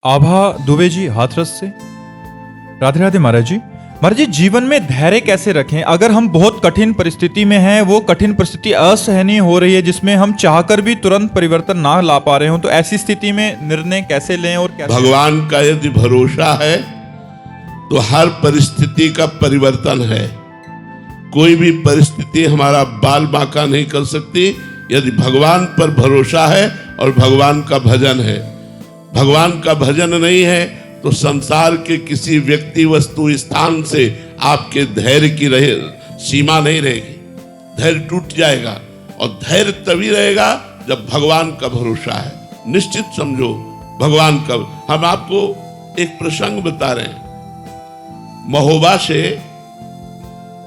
आभा दुबे जी हाथरस से। राधे राधे महाराज जी। महाराज जी, जीवन में धैर्य कैसे रखें? अगर हम बहुत कठिन परिस्थिति में हैं, वो कठिन परिस्थिति असहनीय हो रही है जिसमें हम चाहकर भी तुरंत परिवर्तन ना ला पा रहे हो, तो ऐसी स्थिति में निर्णय कैसे लें और कैसे? भगवान का यदि भरोसा है तो हर परिस्थिति का परिवर्तन है। कोई भी परिस्थिति हमारा बाल बांका नहीं कर सकती यदि भगवान पर भरोसा है और भगवान का भजन है। भगवान का भजन नहीं है तो संसार के किसी व्यक्ति, वस्तु, स्थान से आपके धैर्य की सीमा नहीं रहेगी। धैर्य टूट जाएगा और धैर्य तभी रहेगा जब भगवान का भरोसा है। निश्चित समझो भगवान का। हम आपको एक प्रसंग बता रहे हैं। महोबा से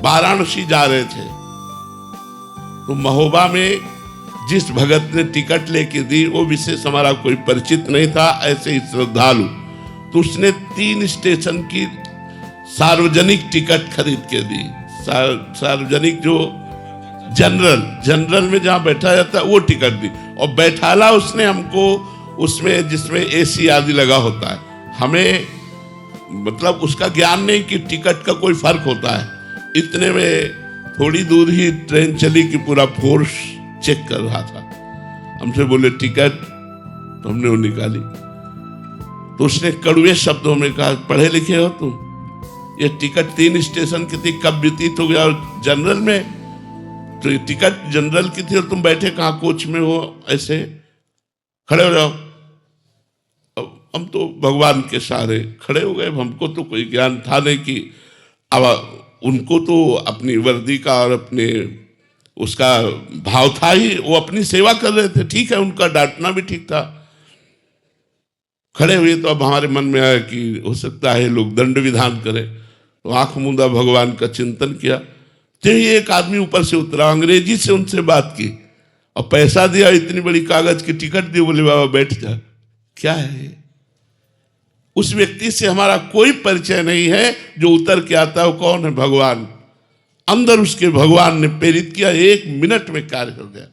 वाराणसी जा रहे थे तो महोबा में जिस भगत ने टिकट लेके दी वो विशेष हमारा कोई परिचित नहीं था, ऐसे ही श्रद्धालु। तो उसने 3 स्टेशन की सार्वजनिक टिकट खरीद के दी। सार्वजनिक जो जनरल में जहां बैठा जाता है वो टिकट दी और बैठाला उसने हमको उसमें जिसमें एसी आदि लगा होता है। हमें मतलब उसका ज्ञान नहीं कि टिकट का कोई फर्क होता है। इतने में थोड़ी दूर ही ट्रेन चली कि पूरा फोर्स चेक कर रहा था। हमसे बोले टिकट, तो हमने वो निकाली। तो उसने कड़वे शब्दों में कहा, पढ़े लिखे हो तुम? ये टिकट 3 स्टेशन की थी, कब व्यतीत हो गया? और जनरल में तो ये टिकट जनरल की थी और तुम बैठे कहाँ कोच में हो? ऐसे खड़े हो जाओ। हम तो भगवान के सहारे खड़े हो गए। हमको तो कोई ज्ञान था नहीं कि अब उनको तो अपनी वर्दी का और अपने उसका भाव था ही, वो अपनी सेवा कर रहे थे। ठीक है, उनका डांटना भी ठीक था। खड़े हुए तो अब हमारे मन में आया कि हो सकता है लोग दंड विधान करें, तो आंख मूंदा भगवान का चिंतन किया। तो ये एक आदमी ऊपर से उतरा, अंग्रेजी से उनसे बात की और पैसा दिया, इतनी बड़ी कागज की टिकट दी। बोले बाबा बैठ जा। क्या है? उस व्यक्ति से हमारा कोई परिचय नहीं है। जो उतर के आता है वो कौन है? भगवान। अंदर उसके भगवान ने प्रेरित किया, 1 मिनट में कार्य कर दिया।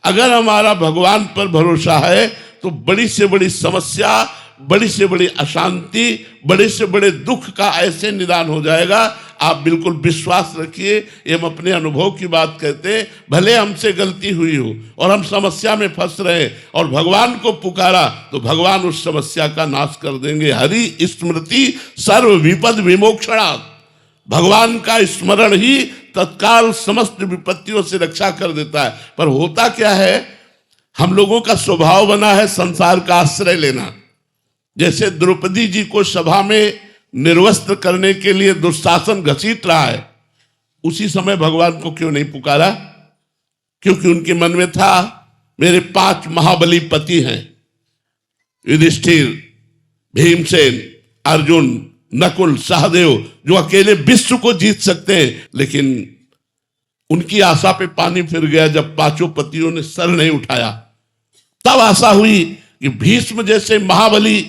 अगर हमारा भगवान पर भरोसा है तो बड़ी से बड़ी समस्या, बड़ी से बड़ी अशांति, बड़े से बड़े दुख का ऐसे निदान हो जाएगा। आप बिल्कुल विश्वास रखिए। ये हम अपने अनुभव की बात कहते हैं। भले हमसे गलती हुई हो और हम समस्या में फंस रहे और भगवान को पुकारा तो भगवान उस समस्या का नाश कर देंगे। हरि स्मृति सर्व विपद विमोक्षणा। भगवान का स्मरण ही तत्काल समस्त विपत्तियों से रक्षा कर देता है। पर होता क्या है, हम लोगों का स्वभाव बना है संसार का आश्रय लेना। जैसे द्रौपदी जी को सभा में निर्वस्त्र करने के लिए दुशासन घसीट रहा है, उसी समय भगवान को क्यों नहीं पुकारा? क्योंकि उनके मन में था मेरे 5 महाबली पति हैं, युधिष्ठिर, भीमसेन, अर्जुन, नकुल, सहदेव, जो अकेले विश्व को जीत सकते हैं। लेकिन उनकी आशा पे पानी फिर गया जब 5 पतियों ने सर नहीं उठाया। तब आशा हुई कि भीष्म जैसे महाबली,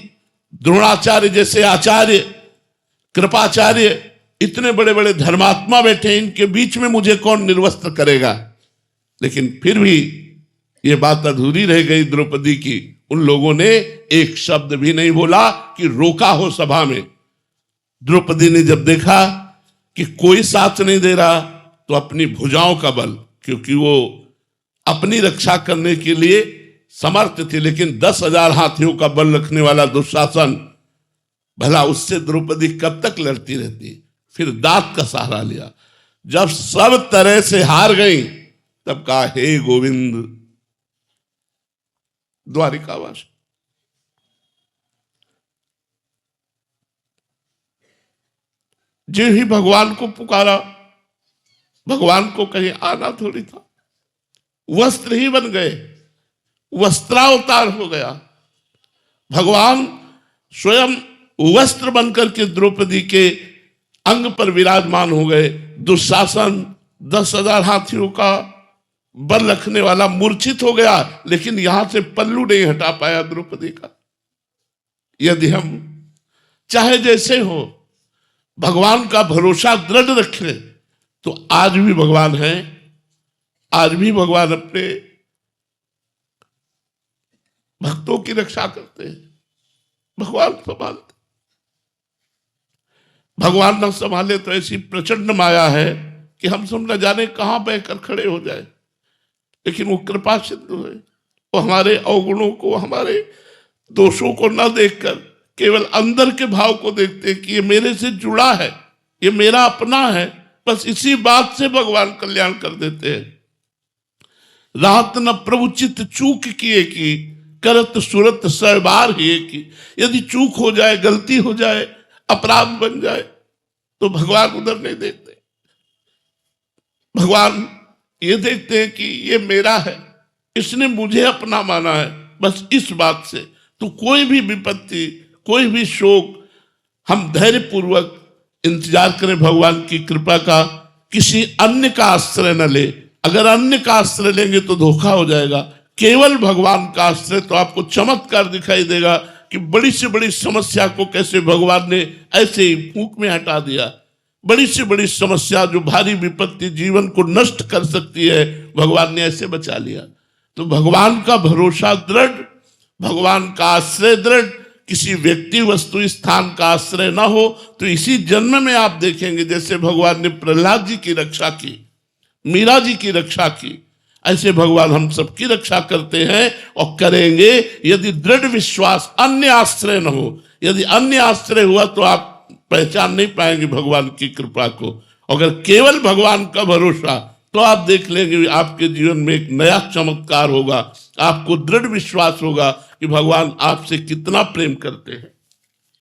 द्रोणाचार्य जैसे आचार्य, कृपाचार्य, इतने बड़े बड़े धर्मात्मा बैठे, इनके बीच में मुझे कौन निर्वस्त्र करेगा? लेकिन फिर भी ये बात अधूरी रह गई द्रौपदी की। उन लोगों ने एक शब्द भी नहीं बोला कि रोका हो सभा में। द्रौपदी ने जब देखा कि कोई साथ नहीं दे रहा तो अपनी भुजाओं का बल, क्योंकि वो अपनी रक्षा करने के लिए समर्थ थी, लेकिन 10,000 हाथियों का बल रखने वाला दुशासन, भला उससे द्रौपदी कब तक लड़ती रहती? फिर दांत का सहारा लिया। जब सब तरह से हार गई तब कहा, हे गोविंद द्वारिकावास। जो ही भगवान को पुकारा, भगवान को कहीं आना थोड़ी था। वस्त्र ही बन गए, वस्त्रावतार हो गया। भगवान स्वयं वस्त्र बनकर के द्रौपदी के अंग पर विराजमान हो गए। दुशासन 10,000 हाथियों का बल रखने वाला मूर्छित हो गया, लेकिन यहां से पल्लू नहीं हटा पाया द्रौपदी का। यदि हम चाहे जैसे हो भगवान का भरोसा दृढ़ रखें तो आज भी भगवान है। आज भी भगवान अपने भक्तों की रक्षा करते हैं। भगवान संभालते। भगवान न संभाले तो ऐसी प्रचंड माया है कि हम सब न जाने कहां बहकर खड़े हो जाए, लेकिन वो कृपा सिंधु है। वो हमारे अवगुणों को, हमारे दोषों को न देखकर केवल अंदर के भाव को देखते कि ये मेरे से जुड़ा है, ये मेरा अपना है। बस इसी बात से भगवान कल्याण कर देते हैं। रात न प्रभु चित्त चूक किए की, करत सुरत सहबार ही की। यदि चूक हो जाए, गलती हो जाए, अपराध बन जाए, तो भगवान उधर नहीं देखते। भगवान ये देखते हैं कि ये मेरा है, इसने मुझे अपना माना है। बस इस बात से तो कोई भी विपत्ति, कोई भी शोक, हम धैर्य पूर्वक इंतजार करें भगवान की कृपा का। किसी अन्य का आश्रय न ले। अगर अन्य का आश्रय लेंगे तो धोखा हो जाएगा। केवल भगवान का आश्रय, तो आपको चमत्कार दिखाई देगा कि बड़ी से बड़ी समस्या को कैसे भगवान ने ऐसे ही फूंक में हटा दिया। बड़ी से बड़ी समस्या, जो भारी विपत्ति जीवन को नष्ट कर सकती है, भगवान ने ऐसे बचा लिया। तो भगवान का भरोसा दृढ़, भगवान का आश्रय दृढ़। किसी व्यक्ति, वस्तु, स्थान का आश्रय ना हो तो इसी जन्म में आप देखेंगे जैसे भगवान ने प्रहलाद जी की रक्षा की, मीरा जी की रक्षा की, ऐसे भगवान हम सबकी रक्षा करते हैं और करेंगे। यदि दृढ़ विश्वास, अन्य आश्रय न हो। यदि अन्य आश्रय हुआ तो आप पहचान नहीं पाएंगे भगवान की कृपा को। अगर केवल भगवान का भरोसा, तो आप देख लेंगे आपके जीवन में एक नया चमत्कार होगा। आपको दृढ़ विश्वास होगा कि भगवान आपसे कितना प्रेम करते हैं।